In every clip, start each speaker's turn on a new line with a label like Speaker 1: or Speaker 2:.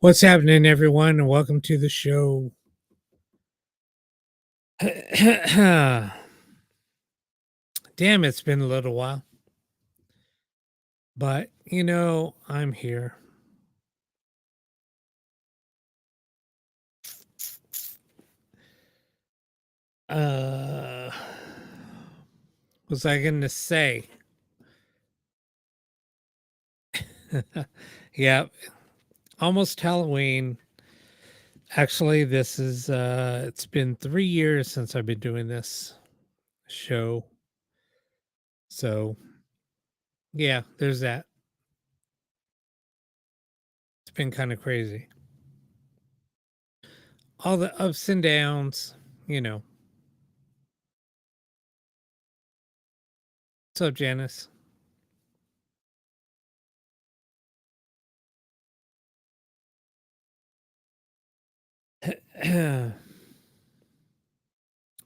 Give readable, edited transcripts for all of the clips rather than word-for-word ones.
Speaker 1: What's happening, everyone, and welcome to the show. Damn, it's been a little while, but I'm here. Uh, was I going to say? Yeah, almost Halloween. Actually, this is it's been 3 years since I've been doing this show. So, yeah, there's that. It's been kind of crazy. All the ups and downs, you know. What's up, Janice?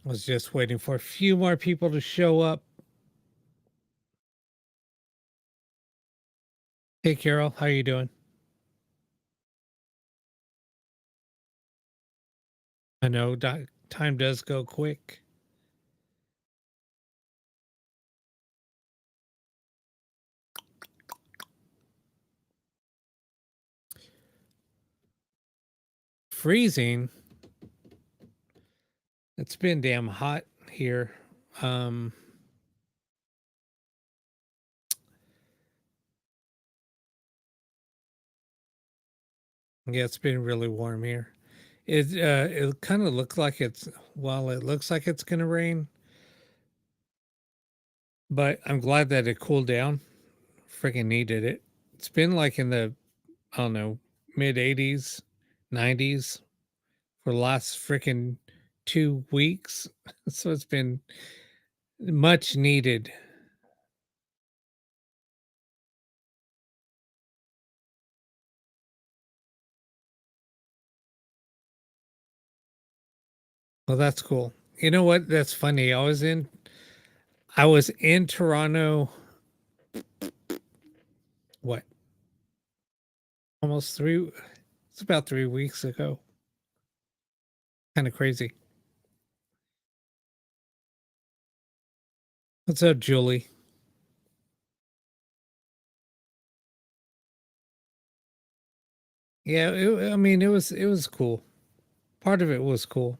Speaker 1: Was just waiting for a few more people to show up. Hey, Carol, how you doing? I know time does go quick. Freezing. It's been damn hot here. Um, yeah, it's been really warm here. It kind of looks like it looks like it's gonna rain, but I'm glad that it cooled down. Freaking needed it. It's been like in the I don't know mid 80s, 90s for the last freaking 2 weeks. So it's been much needed. Well, that's cool. You know what? That's funny. I was in Toronto. What? Almost three. It's about 3 weeks ago. Kind of crazy. What's up, Julie? Yeah, I mean, it was cool. Part of it was cool.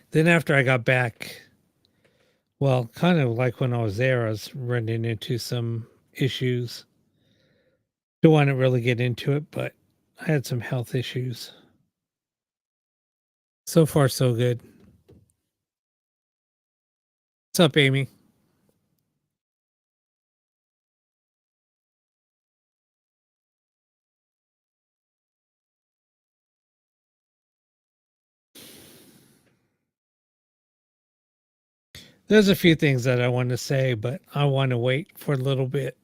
Speaker 1: Then after I got back, well, kind of like when I was there, I was running into some issues. Don't want to really get into it, but I had some health issues. So far, so good. What's up, Amy? There's a few things that I want to say, but I want to wait for a little bit.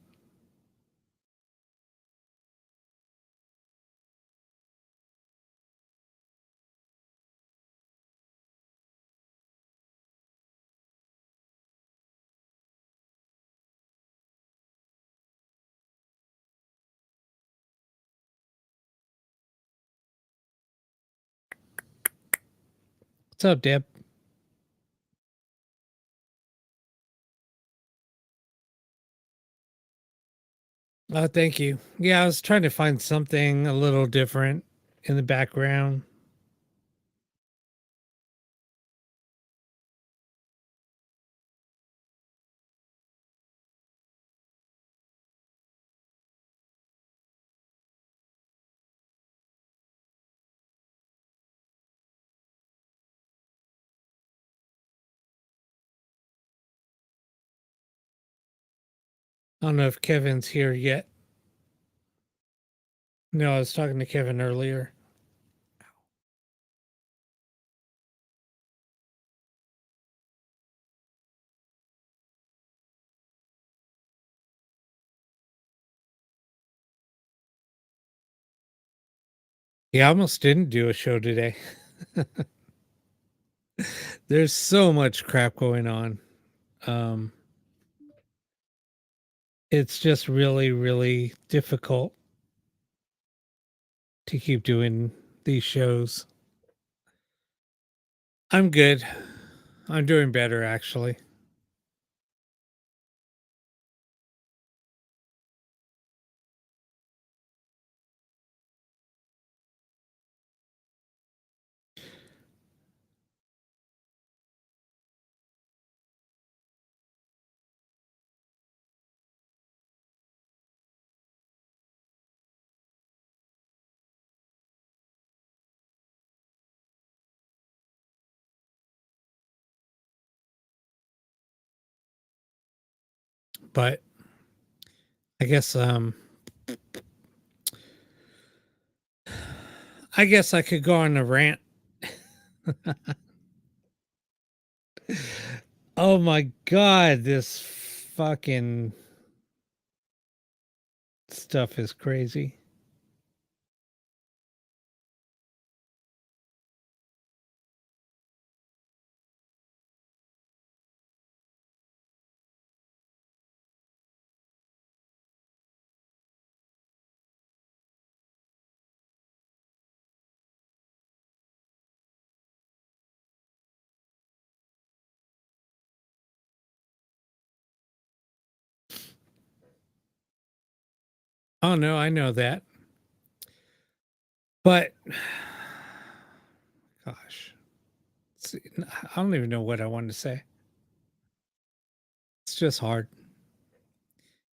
Speaker 1: What's up, Deb? Oh, thank you. Yeah, I was trying to find something a little different in the background. I don't know if Kevin's here yet. No, I was talking to Kevin earlier. Yeah, I almost didn't do a show today. There's so much crap going on. Um, It's just really, really difficult to keep doing these shows. I'm good. I'm doing better, actually. But I guess I guess I could go on a rant. Oh my god, this fucking stuff is crazy. Oh no, I know that. But gosh, I don't even know what I wanted to say. It's just hard.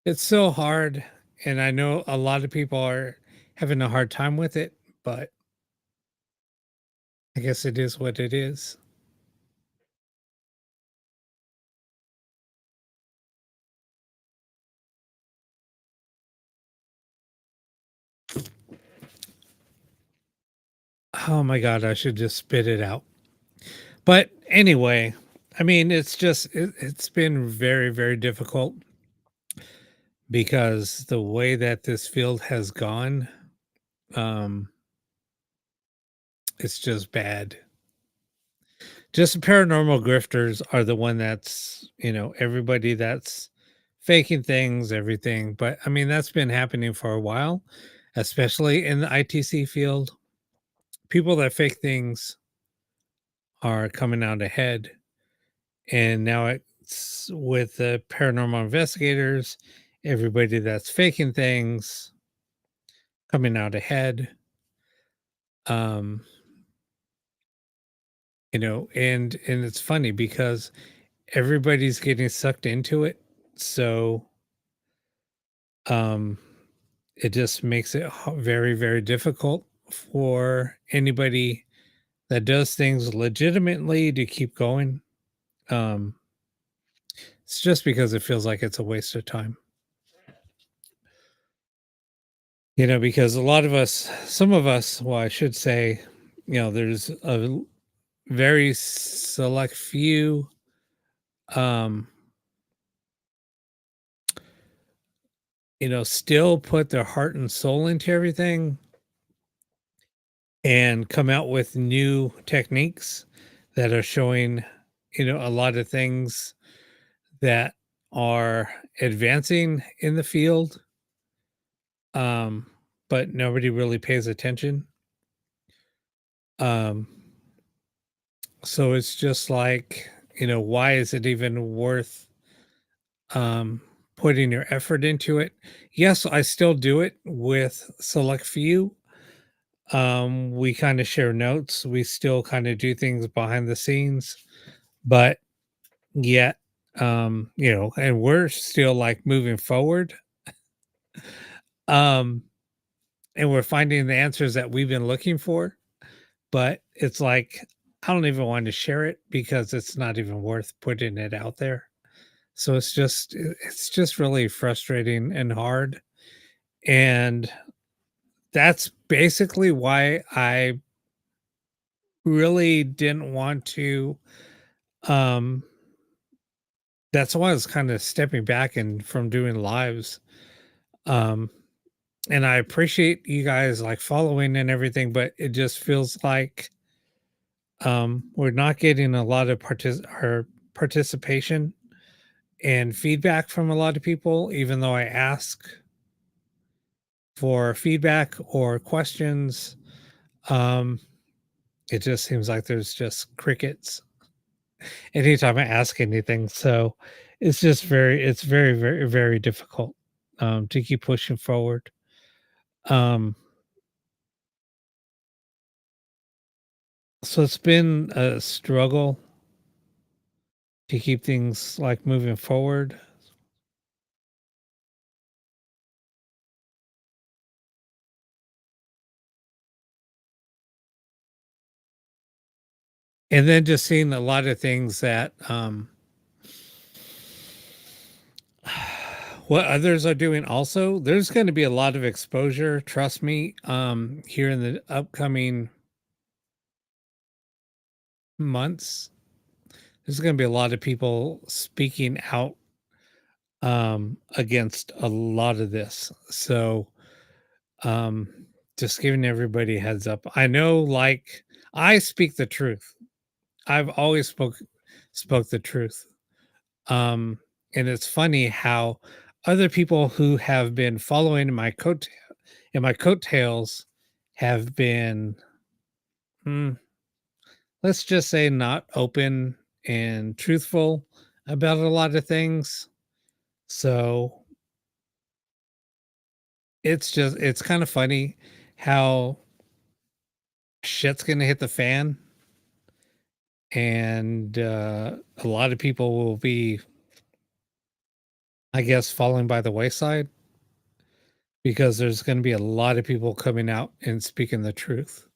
Speaker 1: It's so hard, and I know a lot of people are having a hard time with it, but I guess it is what it is. Oh my god, I should just spit it out. But anyway, I mean, it's been very, very difficult because the way that this field has gone, um, it's just bad. Just paranormal grifters are the one that's, everybody that's faking things, everything. But I mean, that's been happening for a while, especially in the ITC field. People that fake things are coming out ahead. And now it's with the paranormal investigators, everybody that's faking things coming out ahead. Um, and it's funny because everybody's getting sucked into it. So um it just makes it very, very difficult for anybody that does things legitimately to keep going. Um, it's just because it feels like it's a waste of time. Because a lot of us, some of us, well, I should say, there's a very select few um, still put their heart and soul into everything and come out with new techniques that are showing, a lot of things that are advancing in the field, um, but nobody really pays attention. Um, so it's just like, why is it even worth um, putting your effort into it? Yes, I still do it with select few. We kind of share notes. We still kind of do things behind the scenes, but yet, and we're still like moving forward. Um, and we're finding the answers that we've been looking for, but it's like I don't even want to share it because it's not even worth putting it out there. So it's just really frustrating and hard, and that's basically why I really didn't want to um that's why I was kind of stepping back and from doing lives. Um and I appreciate you guys like following and everything, but it just feels like we're not getting a lot of participation, and feedback from a lot of people, even though I ask for feedback or questions. Um, it just seems like there's just crickets anytime I ask anything. So it's very, very, very difficult to keep pushing forward. Um, so it's been a struggle to keep things like moving forward. And then just seeing a lot of things that what others are doing also. There's going to be a lot of exposure, trust me, here in the upcoming months. There's going to be a lot of people speaking out against a lot of this. So um just giving everybody a heads up. I know, like, I speak the truth. I've always spoke the truth. Um, and it's funny how other people who have been following my coattails have been, mm, let's just say, not open and truthful about a lot of things. So it's kind of funny how shit's gonna hit the fan, and a lot of people will be, I guess, falling by the wayside because there's going to be a lot of people coming out and speaking the truth.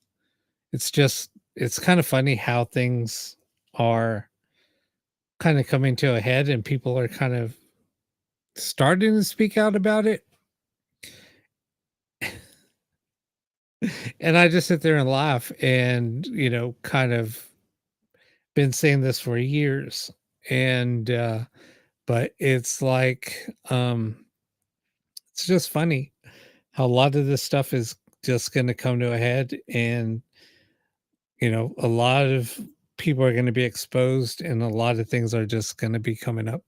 Speaker 1: It's kind of funny how things are kind of coming to a head and people are kind of starting to speak out about it. And I just sit there and laugh and, kind of been saying this for years. And but it's like it's just funny how a lot of this stuff is just going to come to a head, and a lot of people are going to be exposed and a lot of things are just going to be coming up.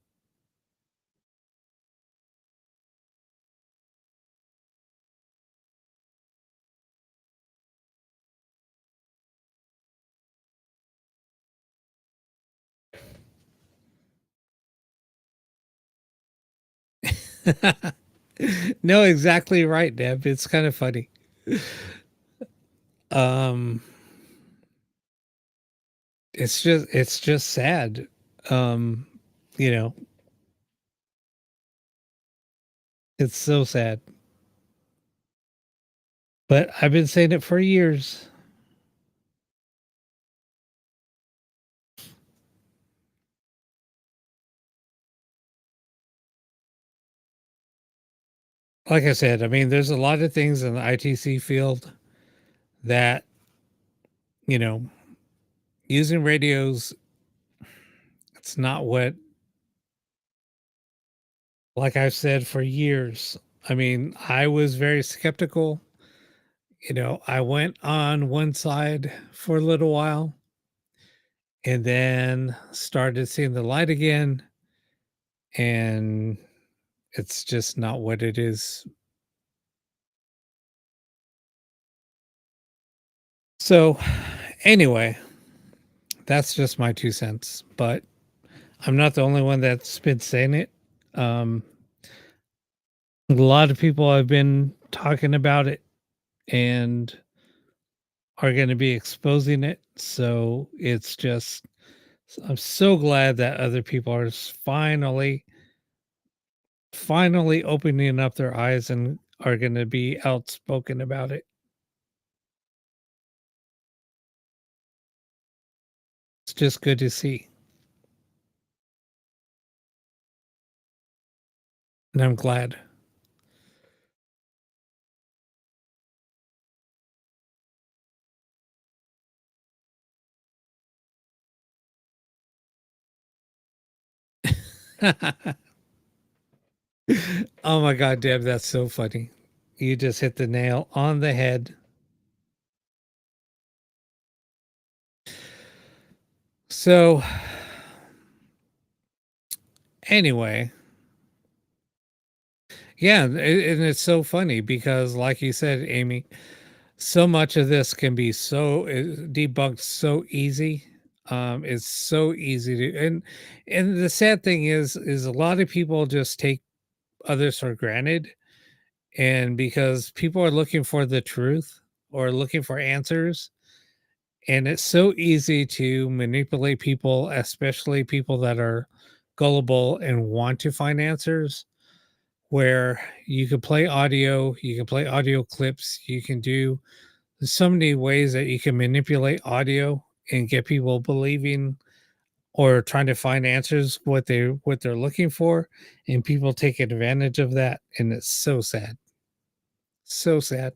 Speaker 1: No, exactly right, Deb. It's kind of funny. um it's just sad. um you know it's so sad, but I've been saying it for years. Like I said, I mean, there's a lot of things in the ITC field that, you know using radios, it's not what, like I've said for years. I mean, I was very skeptical. I went on one side for a little while and then started seeing the light again, and it's just not what it is. So, anyway, that's just my 2 cents, but I'm not the only one that's been saying it. Um, a lot of people have been talking about it and are going to be exposing it. So it's just, I'm so glad that other people are finally opening up their eyes and are going to be outspoken about it. It's just good to see. And I'm glad. Oh my God, Deb, that's so funny. You just hit the nail on the head. So Anyway, yeah, and it's so funny because, like you said, Amy, so much of this can be debunked so easy. It's so easy to, and the sad thing is a lot of people just take others for granted, and because people are looking for the truth or looking for answers, and it's so easy to manipulate people, especially people that are gullible and want to find answers. Where you can play audio clips, you can do so many ways that you can manipulate audio and get people believing or trying to find answers what they're looking for, and people take advantage of that, and it's so sad. So sad.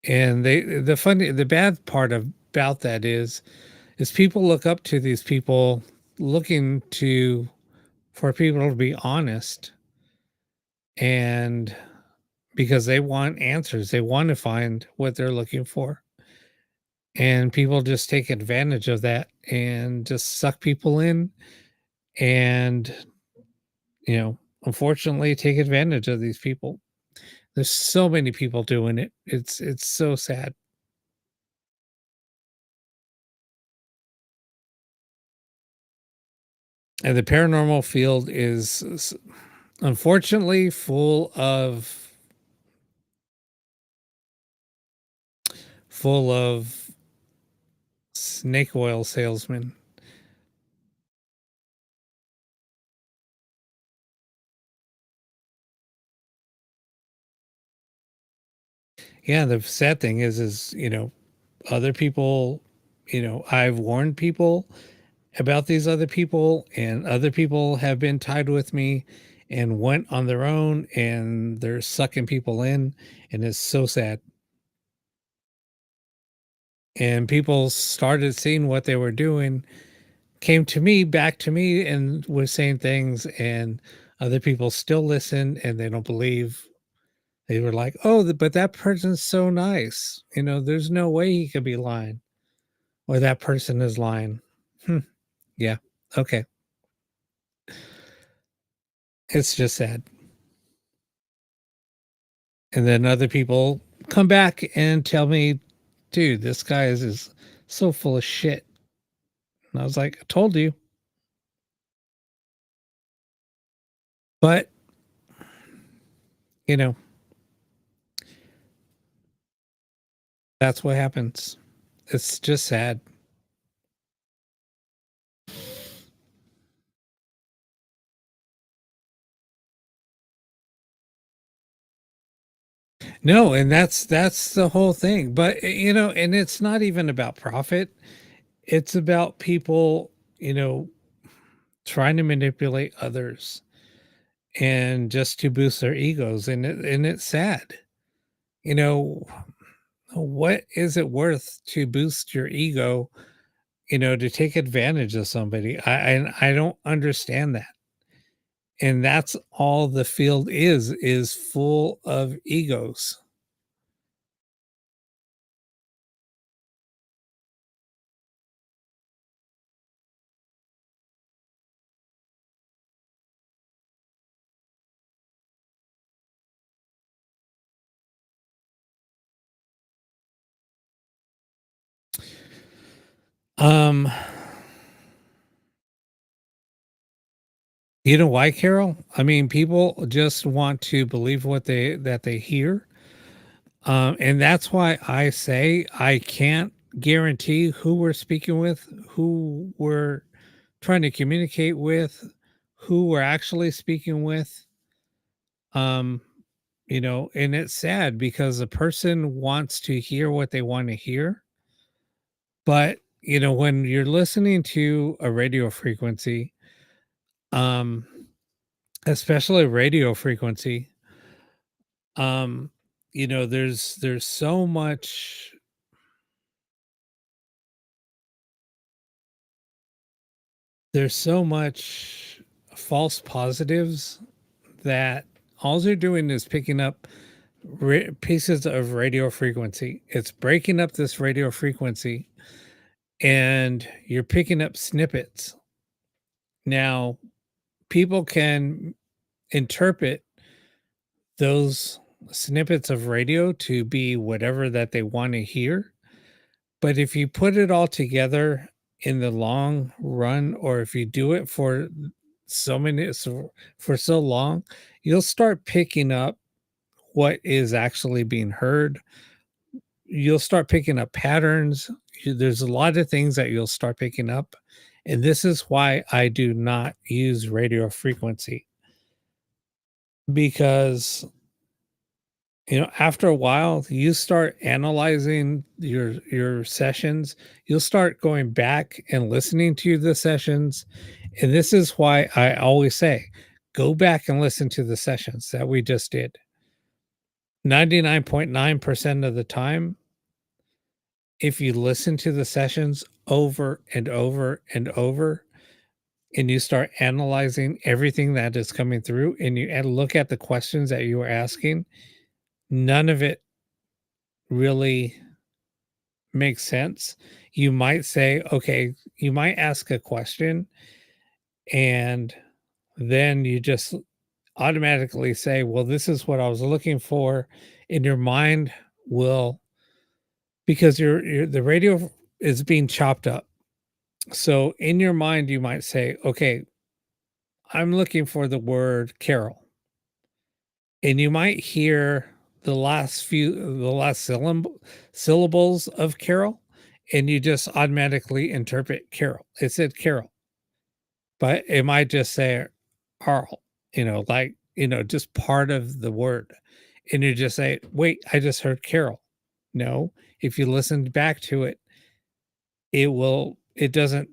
Speaker 1: And the bad part about that is people look up to these people looking to for people to be honest, and because they want answers, they want to find what they're looking for. And people just take advantage of that and just suck people in and, unfortunately take advantage of these people. There's so many people doing it. It's so sad. And the paranormal field is unfortunately full of snake oil salesmen. Yeah, the sad thing is, other people, I've warned people about these other people, and other people have been tied with me and went on their own, and they're sucking people in, and it's so sad. And people started seeing what they were doing, came to me, back to me, and was saying things, and other people still listen and they don't believe. They were like, "Oh, but that person's so nice. There's no way he could be lying, or that person is lying." Hmm, yeah, okay. It's just sad. And then other people come back and tell me, "Dude, this guy is so full of shit." And I was like, "I told you." But, you know, that's what happens. It's just sad. No, and that's the whole thing. But, and it's not even about profit. It's about people, trying to manipulate others and just to boost their egos, and it's sad. You know, what is it worth to boost your ego, to take advantage of somebody? I don't understand that. And that's all the field is full of egos. Um, you know why, Carol? I mean, people just want to believe that they hear. And that's why I say I can't guarantee who we're speaking with, who we're trying to communicate with, who we're actually speaking with. Um, and it's sad because a person wants to hear what they want to hear. But, when you're listening to a radio frequency, um, especially radio frequency, um, there's so much there's so much false positives that all they're doing is picking up pieces of radio frequency. It's breaking up this radio frequency, and you're picking up snippets. Now, people can interpret those snippets of radio to be whatever that they want to hear. But if you put it all together in the long run, or if you do it for for so long, you'll start picking up what is actually being heard. You'll start picking up patterns. There's a lot of things that you'll start picking up. And this is why I do not use radio frequency, because after a while you start analyzing your sessions. You'll start going back and listening to the sessions. And this is why I always say, go back and listen to the sessions that we just did. 99.9% of the time, if you listen to the sessions over and over and over, and you start analyzing everything that is coming through, and you look at the questions that you were asking, none of it really makes sense. You might say, okay, you might ask a question, and then you just automatically say, well, this is what I was looking for. In your mind will, because the radio is being chopped up. So in your mind, you might say, okay, I'm looking for the word Carol. And you might hear the last syllables of Carol, and you just automatically interpret Carol. It said Carol, but it might just say Carl, just part of the word. And you just say, wait, I just heard Carol. No, if you listened back to it, it doesn't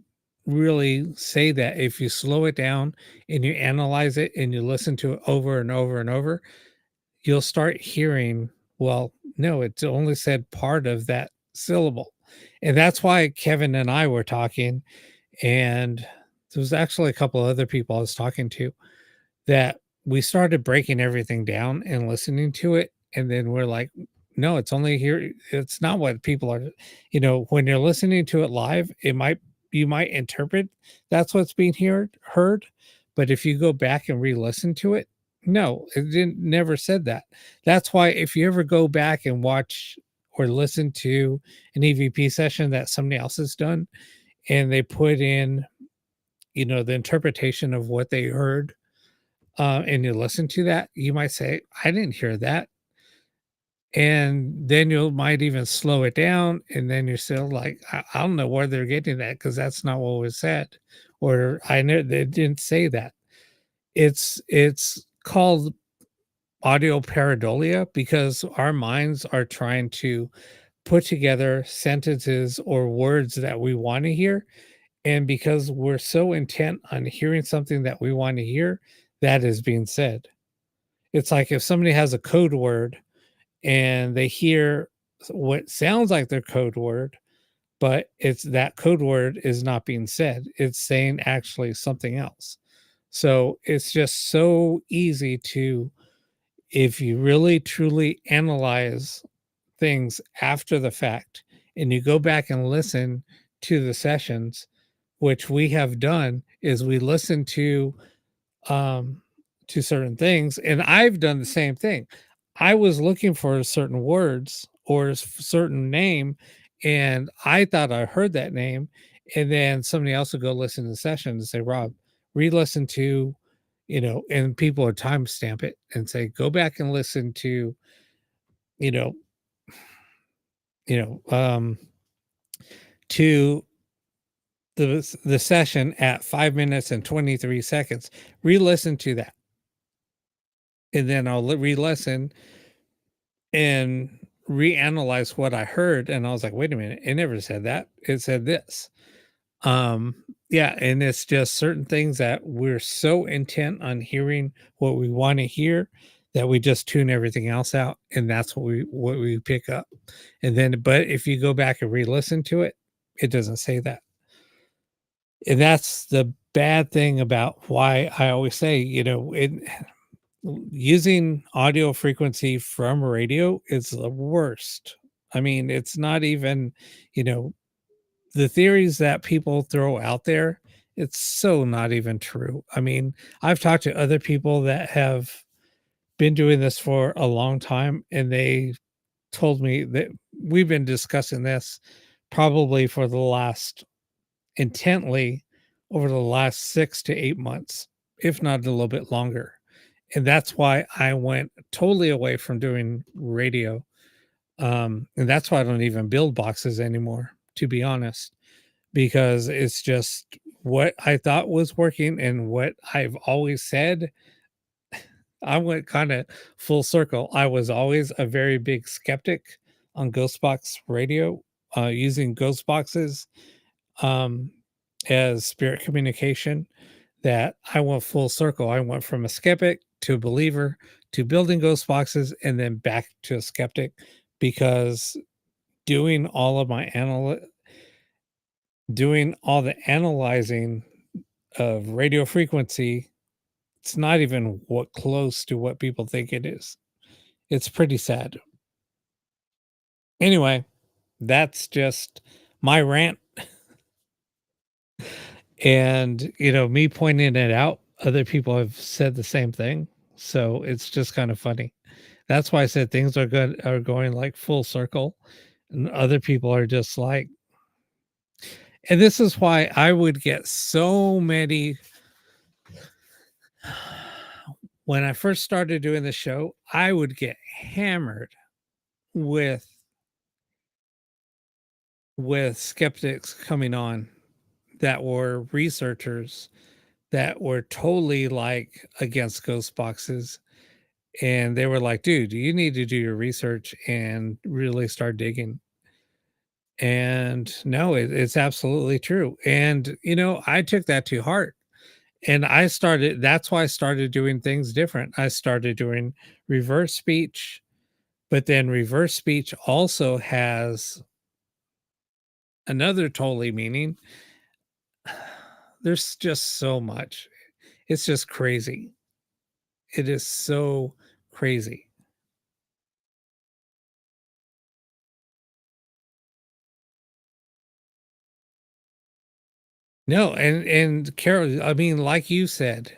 Speaker 1: really say that. If you slow it down and you analyze it and you listen to it over and over and over, you'll start hearing, well, no, it's only said part of that syllable. And that's why Kevin and I were talking, and there was actually a couple other people I was talking to, that we started breaking everything down and listening to it. And then we're like, no, it's only here. It's not what people are, when you're listening to it live, you might interpret that's what's being heard. But if you go back and re-listen to it, no, it never said that. That's why if you ever go back and watch or listen to an EVP session that somebody else has done, and they put in, the interpretation of what they heard, and you listen to that, you might say, I didn't hear that. And then you might even slow it down. And then you're still like, I don't know where they're getting that, because that's not what was said. Or I know they didn't say that. It's called audio pareidolia, because our minds are trying to put together sentences or words that we want to hear. And because we're so intent on hearing something that we want to hear, that is being said. It's like if somebody has a code word and they hear what sounds like their code word, but it's that code word is not being said. It's saying actually something else. So it's just so easy to, if you really truly analyze things after the fact and you go back and listen to the sessions, which we have done, is we listen um to certain things, and I've done the same thing. I was looking for certain words or certain name, and I thought I heard that name, and then somebody else would go listen to the session and say, Rob, re-listen to, and people would timestamp it and say, go back and listen to, you know you know to the session at 5 minutes and 23 seconds. Re-listen to that, and then I'll re-listen and reanalyze what I heard. And I was like, wait a minute, it never said that. It said this. Um, yeah, and it's just certain things that we're so intent on hearing what we want to hear that we just tune everything else out, and that's what we pick up. And then, but if you go back and re-listen to it, it doesn't say that. And that's the bad thing about why I always say, using audio frequency from radio is the worst. I mean, it's not even, you know, the theories that people throw out there It's so not even true. I mean, I've talked to other people that have been doing this for a long time, and they told me that we've been discussing this probably for the last intently over the last 6 to 8 months, if not a little bit longer. And that's why I went totally away from doing radio. And that's why I don't even build boxes anymore, to be honest, because it's just what I thought was working and what I've always said. I went kind of full circle. I was always a very big skeptic on ghost box radio, using ghost boxes um, as spirit communication. That I went full circle. I went from a skeptic to a believer to building ghost boxes and then back to a skeptic because doing all of my doing all the analyzing of radio frequency, it's not even what close to what people think it is. It's pretty sad. Anyway, that's just my rant. And, me pointing it out, other people have said the same thing. So it's just kind of funny. That's why I said things are going like full circle. And other people are just like, and this is why I would get so many when I first started doing the show, I would get hammered with skeptics coming on that were researchers that were totally like against ghost boxes. And they were like, dude, you need to do your research and really start digging. And no, it's absolutely true. And, I took that to heart. And that's why I started doing things different. I started doing reverse speech, but then reverse speech also has another totally meaning. There's just so much. It's just crazy. It is so crazy. No, and Carol, I mean, like you said,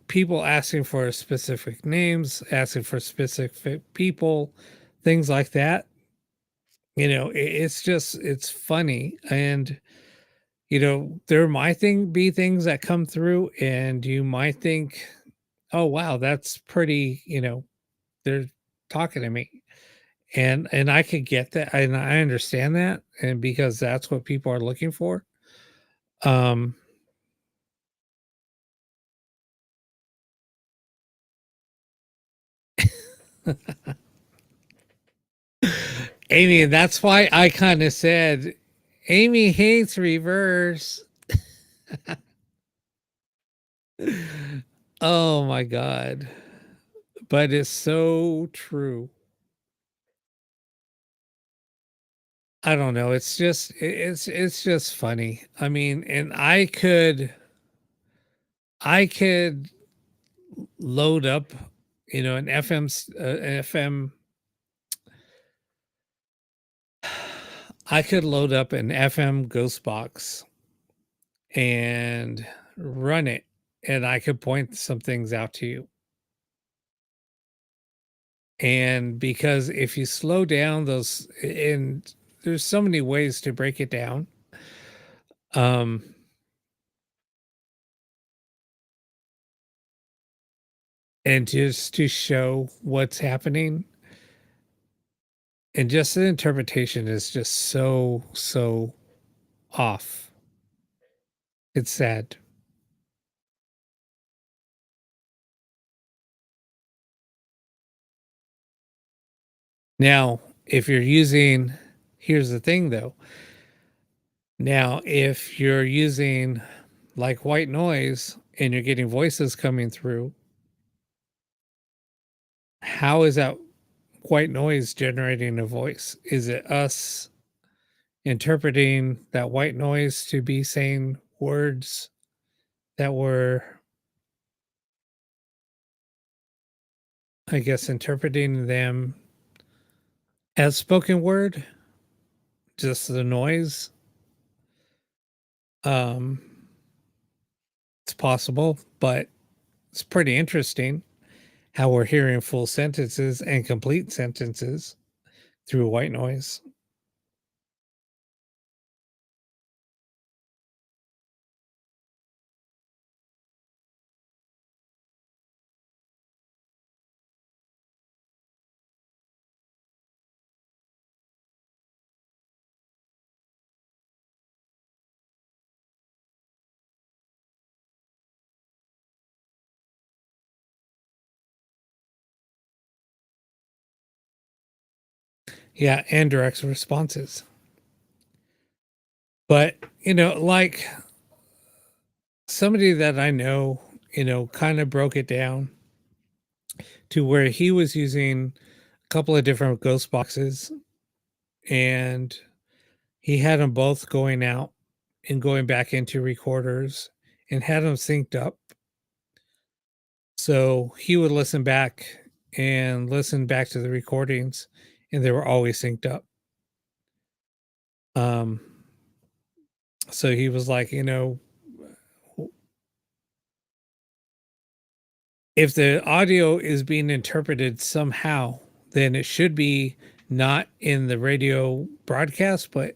Speaker 1: people asking for specific names, asking for specific people, things like that. It's funny. And, there might be things that come through and you might think, oh, wow, that's pretty, they're talking to me. And I could get that. And I understand that. And because that's what people are looking for. Um, Amy, and that's why I kind of said, Amy hates reverse. Oh my God. But it's so true. I don't know. It's just funny. I mean, and I could load up, an FM. I could load up an FM ghost box and run it, and I could point some things out to you. And because if you slow down those, and there's so many ways to break it down. Um, and just to show what's happening, and just the interpretation is just so off. It's sad. Now, if you're using here's the thing though. Now, if you're using like white noise and you're getting voices coming through, how is that white noise generating a voice? Is it us interpreting that white noise to be saying words that were, I guess, interpreting them as spoken word, just the noise? Um, it's possible, but it's pretty interesting how we're hearing full sentences and complete sentences through white noise. Yeah, and direct responses. But, like somebody that I know, kind of broke it down to where he was using a couple of different ghost boxes and he had them both going out and going back into recorders and had them synced up. So he would listen back and listen back to the recordings and they were always synced up. Um, so he was like, if the audio is being interpreted somehow, then it should be not in the radio broadcast, but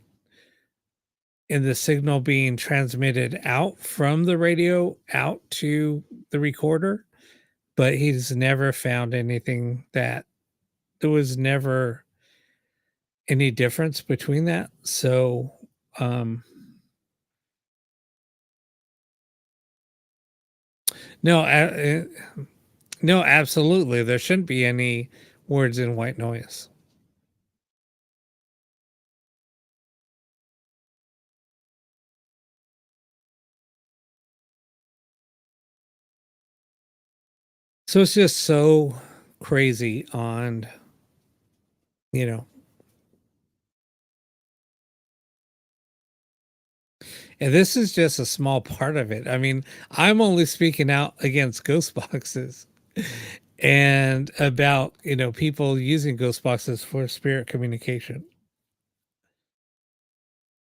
Speaker 1: in the signal being transmitted out from the radio out to the recorder. But he's never found anything that there was never any difference between that. So, um, no, no, absolutely. There shouldn't be any words in white noise. So it's just so crazy on, you know, and this is just a small part of it. I mean, I'm only speaking out against ghost boxes and about, people using ghost boxes for spirit communication.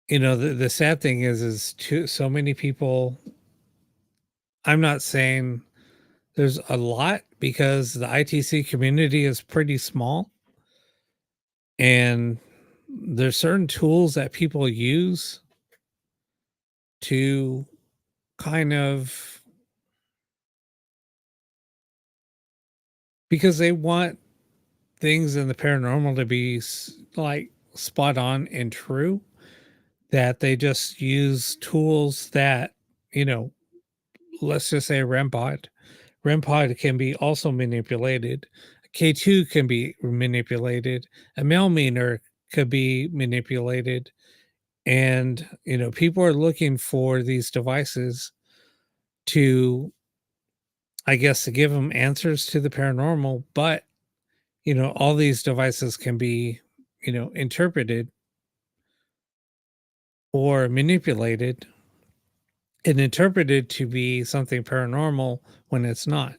Speaker 1: The sad thing is so many people, I'm not saying there's a lot because the ITC community is pretty small and there's certain tools that people use to kind of because they want things in the paranormal to be like spot on and true that they just use tools that, you know, let's just say REM pod. REM pod can be also manipulated. K2 can be manipulated. A mail meter could be manipulated. And, people are looking for these devices to, I guess, to give them answers to the paranormal. But, all these devices can be, interpreted or manipulated and interpreted to be something paranormal when it's not.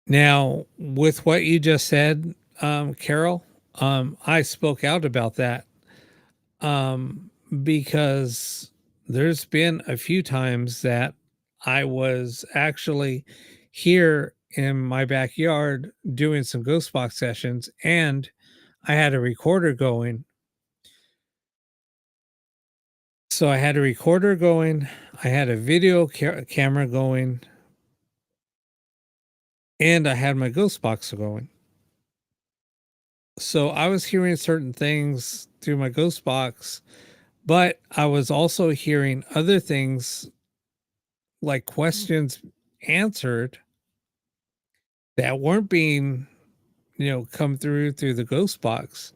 Speaker 1: Now, with what you just said, Carol, I spoke out about that um, because there's been a few times that I was actually here in my backyard doing some ghost box sessions and I had a recorder going. So I had a recorder going, I had a video camera going, and I had my ghost box going. So I was hearing certain things through my ghost box, but I was also hearing other things like questions answered that weren't being, come through the ghost box,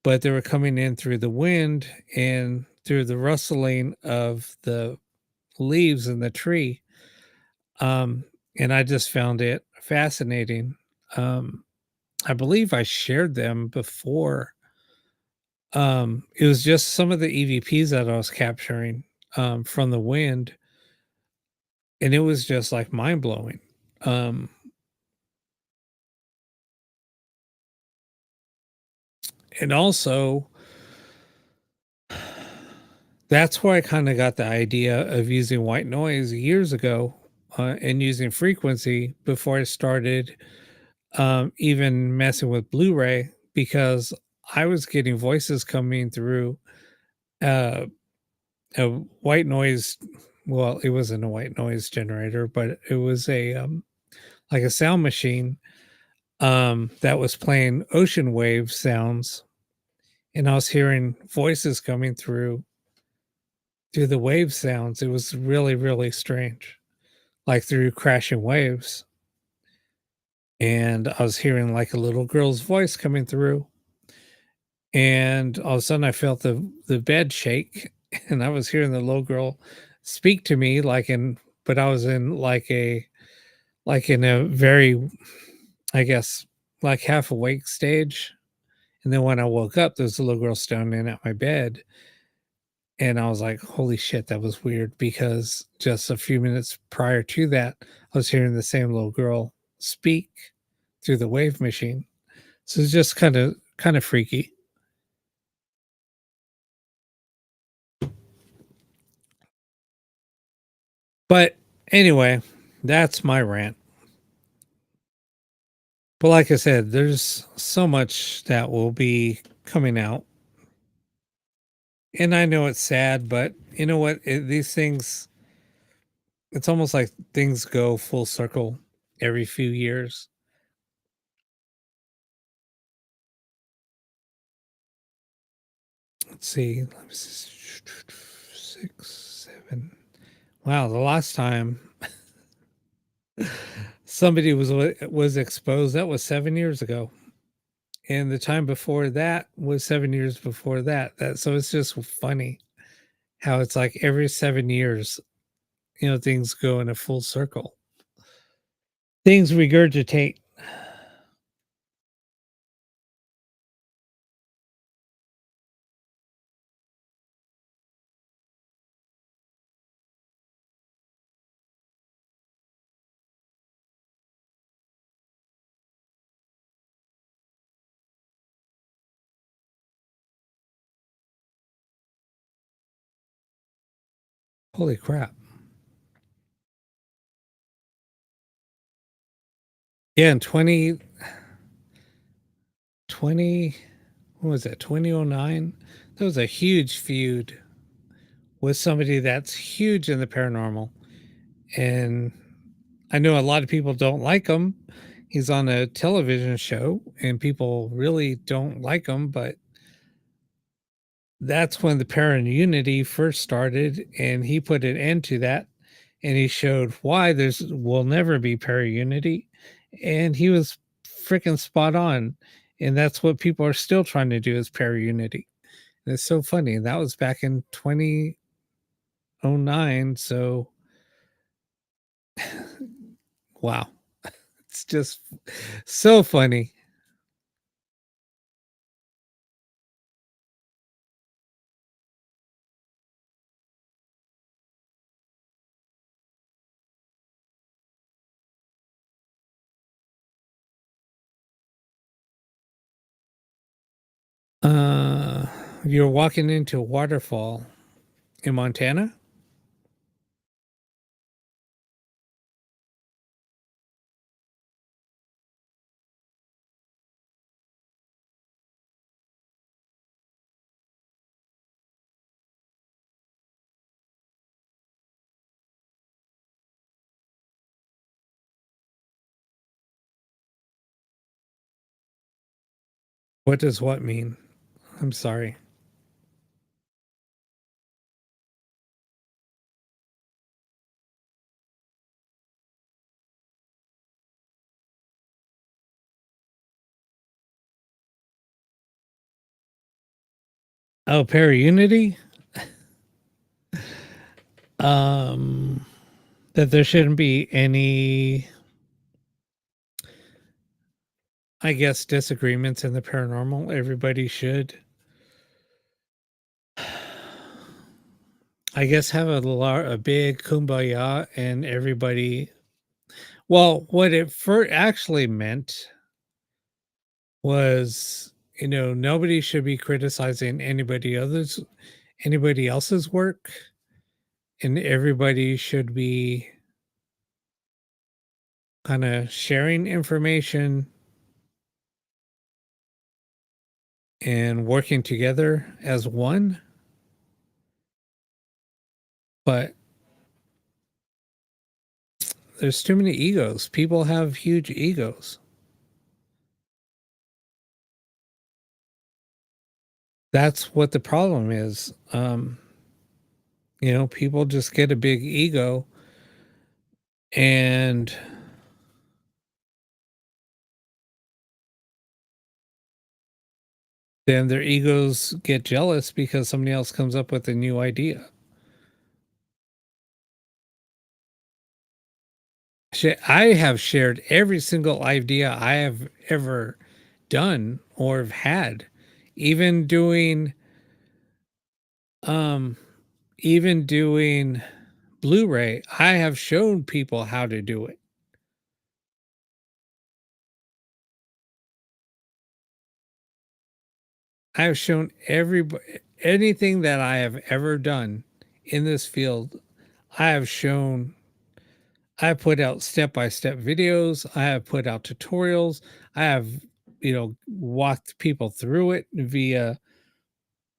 Speaker 1: but they were coming in through the wind and through the rustling of the leaves in the tree. Um, and I just found it fascinating. Um, I believe I shared them before. It was just some of the EVPs that I was capturing from the wind, and it was just like mind blowing. Um, and also, That's where I kinda got the idea of using white noise years ago, and using frequency before I started, even messing with Blu-ray because I was getting voices coming through, uh, a white noise well, it wasn't a white noise generator, but it was like a sound machine, that was playing ocean wave sounds, and I was hearing voices coming through the wave sounds. It was really, really strange, like through crashing waves. And I was hearing like a little girl's voice coming through. And all of a sudden I felt the bed shake and I was hearing the little girl speak to me but I was in like in a very, I guess, like half awake stage. And then when I woke up, there's a little girl standing at my bed. And I was like, "Holy shit, that was weird," because just a few minutes prior to that, I was hearing the same little girl speak through the wave machine. So it's just kinda freaky. But anyway, that's my rant. But like I said, there's so much that will be coming out. And I know it's sad, but you know what? These things, it's almost like things go full circle every few years. Let's see. Let me see. 6, 7. Wow, the last time somebody was exposed, that was 7 years ago, and the time before that was 7 years before that. So it's just funny how it's like every 7 years, things go in a full circle. Things regurgitate. Holy crap. Yeah, in 2020, what was that, 2009? There was a huge feud with somebody that's huge in the paranormal, and I know a lot of people don't like him. He's on a television show and people really don't like him, but that's when the parent unity first started and he put an end to that and he showed why there's will never be para unity and he was freaking spot on. And that's what people are still trying to do is para unity. And it's so funny. And that was back in 2009. So wow. It's just so funny. Uh, you're walking into a waterfall in Montana? What does what mean? I'm sorry. Oh, para-unity? Um, that there shouldn't be any, I guess, disagreements in the paranormal. Everybody should, I guess, have a big kumbaya and everybody. Well, what it actually meant was, nobody should be criticizing anybody others anybody else's work, and everybody should be kind of sharing information and working together as one. But there's too many egos. People have huge egos. That's what the problem is. People just get a big ego, and then their egos get jealous because somebody else comes up with a new idea. I have shared every single idea I have ever done or have had, even doing, um, even doing Blu-ray. I have shown people how to do it. I have shown everybody anything that I have ever done in this field. I have shown I have put out step-by-step videos. I have put out tutorials. I have, walked people through it via,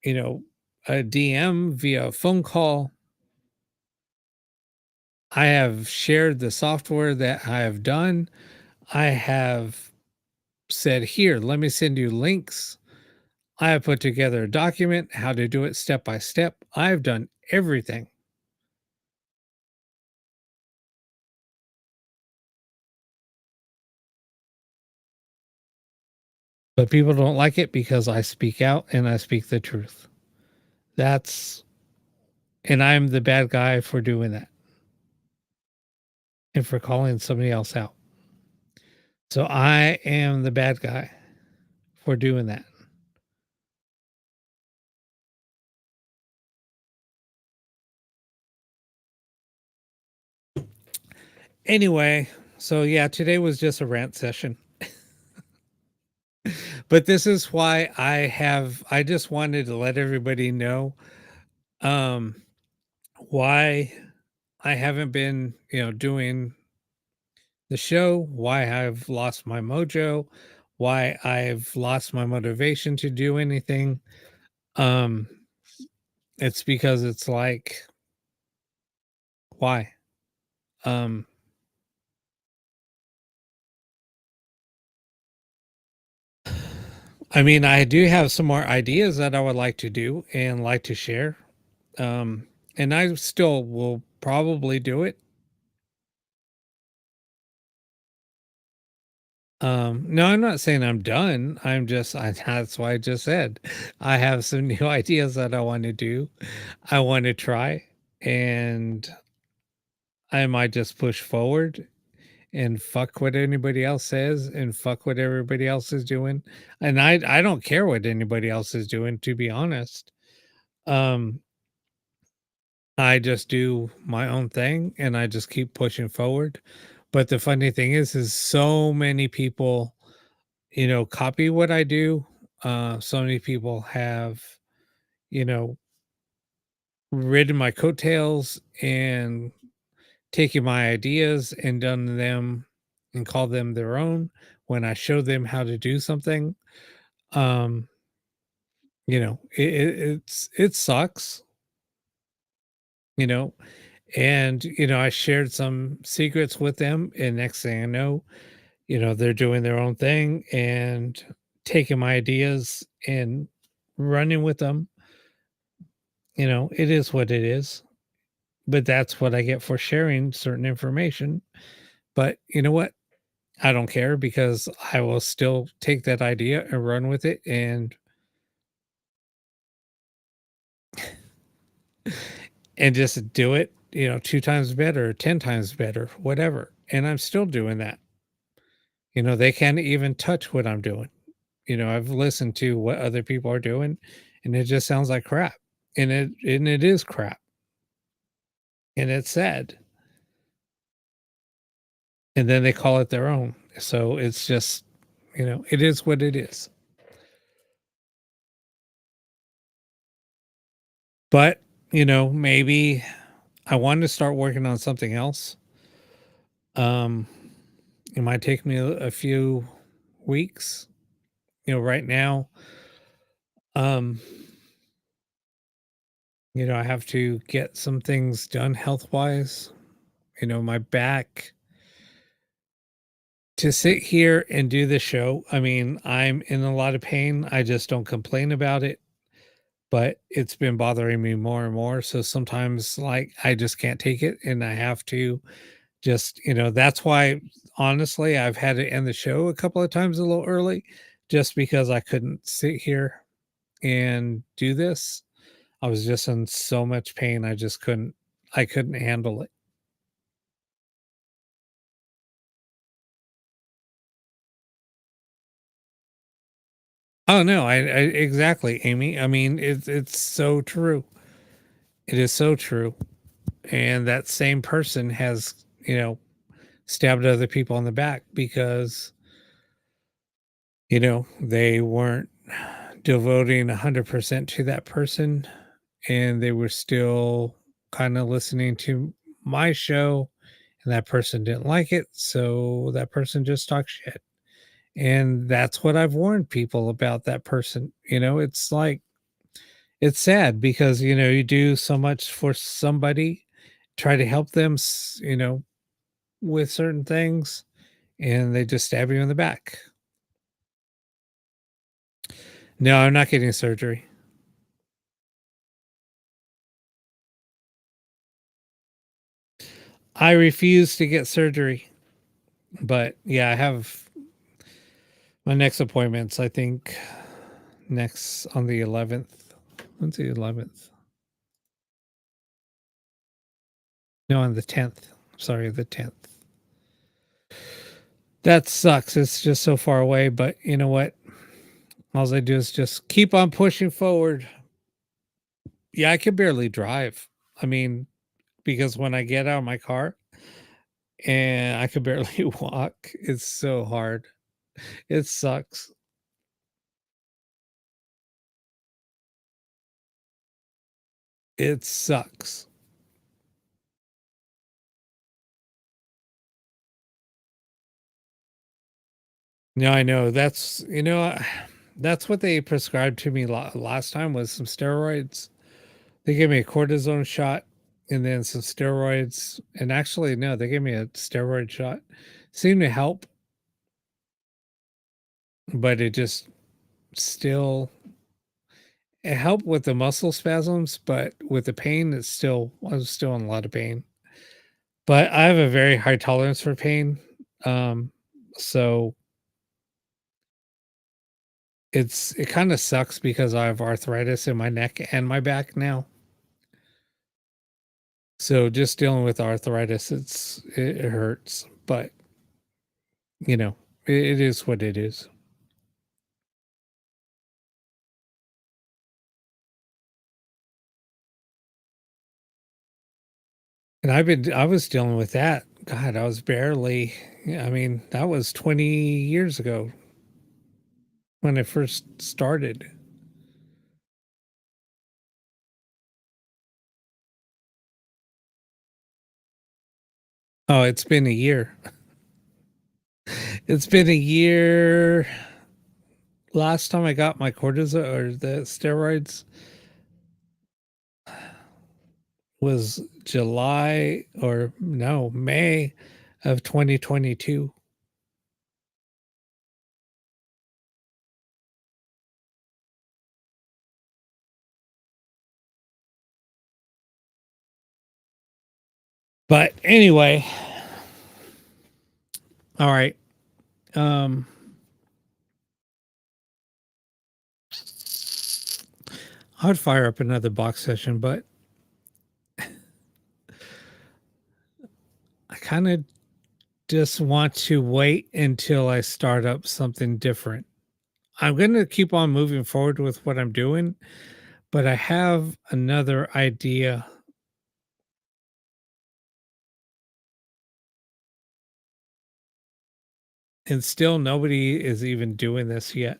Speaker 1: you know, a DM, via a phone call. I have shared the software that I have done. I have said, "Here, let me send you links." I have put together a document, how to do it step by step. I've done everything. But people don't like it because I speak out and I speak the truth. That's and I'm the bad guy for doing that and for calling somebody else out. So I am the bad guy for doing that. Anyway, so yeah, today was just a rant session. But this is why I just wanted to let everybody know um why I haven't been, doing the show, why I've lost my mojo, why I've lost my motivation to do anything. Um it's because it's like why? Um I mean, I do have some more ideas that I would like to do and like to share. Um and I still will probably do it. No, I'm not saying I'm done. That's why I just said I have some new ideas that I want to do. I want to try, and I might just push forward and fuck what anybody else says and fuck what everybody else is doing. And I don't care what anybody else is doing, to be honest. Um, I just do my own thing and I just keep pushing forward. But the funny thing is so many people, copy what I do. So many people have, you know, ridden my coattails and taken my ideas and done them and called them their own when I showed them how to do something. Um, it sucks, you know, and I shared some secrets with them, and next thing I know, they're doing their own thing and taking my ideas and running with them. It is what it is, but that's what I get for sharing certain information. But you know what? I don't care because I will still take that idea and run with it and just do it, 2 times better, 10 times better, whatever. And I'm still doing that. They can't even touch what I'm doing. I've listened to what other people are doing and it just sounds like crap. And it is crap. And it's sad. And then they call it their own. So it's just, it is what it is. But, maybe I wanted to start working on something else. Um, it might take me a few weeks. Right now, um, I have to get some things done health wise. My back to sit here and do the show. I mean, I'm in a lot of pain. I just don't complain about it, but it's been bothering me more and more. So sometimes, like, I just can't take it and I have to just, that's why, honestly, I've had to end the show a couple of times a little early just because I couldn't sit here and do this. I was just in so much pain. I couldn't handle it. Oh no, I exactly, Amy. I mean, it's so true. It is so true. And that same person has, stabbed other people in the back because, they weren't devoting 100% to that person and they were still kind of listening to my show and that person didn't like it. So that person just talked shit. And that's what I've warned people about that person. It's like, it's sad because, you do so much for somebody, try to help them, with certain things, and they just stab you in the back. No, I'm not getting surgery. I refuse to get surgery. But yeah, I have my next appointments, I think next on the 11th. When's the 11th? No, on the 10th. Sorry, the 10th. That sucks. It's just so far away, but you know what? All I do is just keep on pushing forward. Yeah, I can barely drive. I mean, because when I get out of my car and I could barely walk, it's so hard. It sucks. It sucks. No, I know. That's what they prescribed to me last time was some steroids. They gave me a cortisone shot and then some steroids. And actually, no, they gave me a steroid shot. Seemed to help, but it just still it helped with the muscle spasms, but with the pain, I was still in a lot of pain. But I have a very high tolerance for pain. Um, so it kind of sucks because I have arthritis in my neck and my back now. So just dealing with arthritis, it hurts, but you know, it is what it is. And I was dealing with that. God, I was barely, yeah, I mean, that was 20 years ago when I first started. Oh, it's been a year. It's been a year. Last time I got my cortisone or the steroids was July or no, May of 2022. But anyway, all right. Um I'd fire up another box session, but I kind of just want to wait until I start up something different. I'm going to keep on moving forward with what I'm doing, but I have another idea and still nobody is even doing this yet.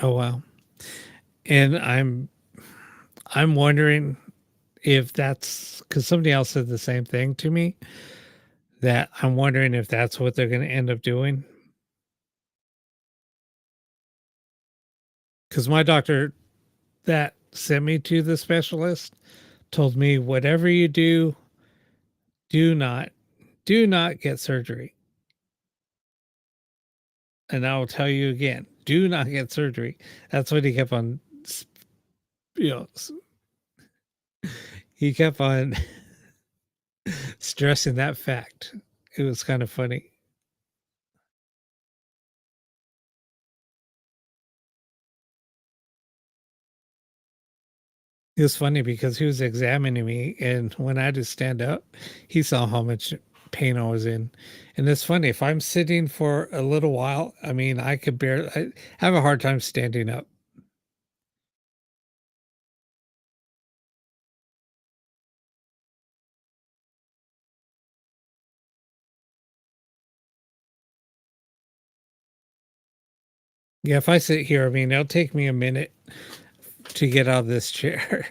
Speaker 1: Oh wow. And I'm wondering if that's because somebody else said the same thing to me, that I'm wondering if that's what they're going to end up doing. Because my doctor that sent me to the specialist told me, whatever you do, do not, do not get surgery. And I will tell you again, do not get surgery. That's what he kept on, you know, he kept on stressing that fact. It was kind of funny. It was funny because he was examining me, and when I had to stand up, he saw how much pain I was in. And it's funny, if I'm sitting for a little while, I mean, I have a hard time standing up. Yeah, if I sit here, I mean, it'll take me a minute to get out of this chair.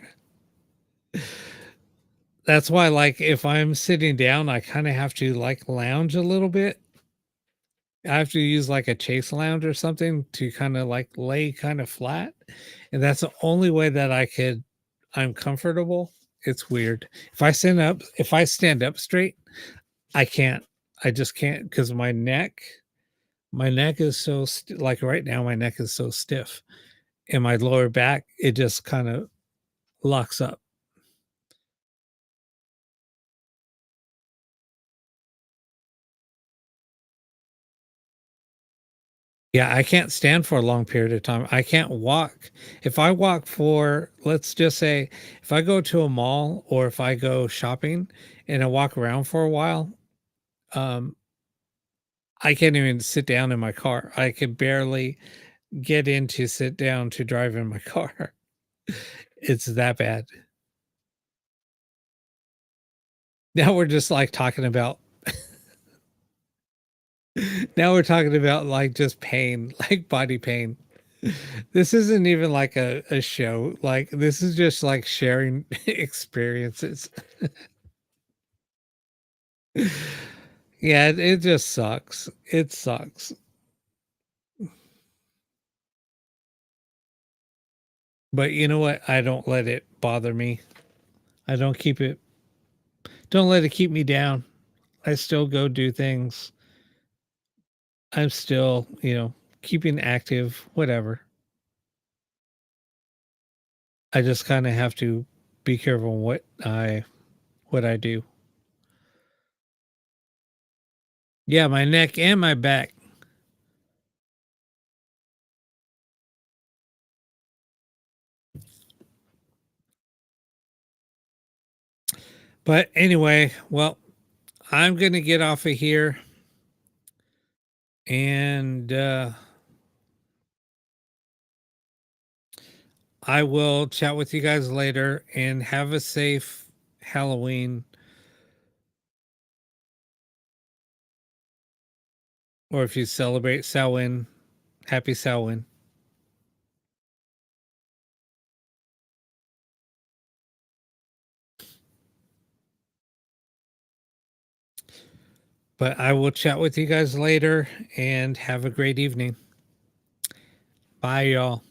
Speaker 1: That's why, like, if I'm sitting down, I kind of have to like lounge a little bit. I have to use like a chase lounge or something to kind of like lay kind of flat. And that's the only way that I'm comfortable. It's weird. If I stand up straight, I can't. I just can't because my neck is so like right now, my neck is so stiff, and my lower back, it just kind of locks up. Yeah, I can't stand for a long period of time. I can't walk. If I walk for, let's just say, if I go to a mall or if I go shopping and I walk around for a while, um, I can't even sit down in my car. I could barely get in to sit down to drive in my car. It's that bad. Now we're just like talking about, now we're talking about like just pain, like body pain. This isn't even like a show. Like this is just like sharing experiences. Yeah, it just sucks. It sucks. But you know what? I don't let it bother me. I don't let it keep me down. I still go do things. I'm still, keeping active, whatever. I just kind of have to be careful what I do. Yeah, my neck and my back. But anyway, well, I'm going to get off of here and I will chat with you guys later and have a safe Halloween, or if you celebrate Samhain, happy Samhain. But I will chat with you guys later and have a great evening. Bye, y'all.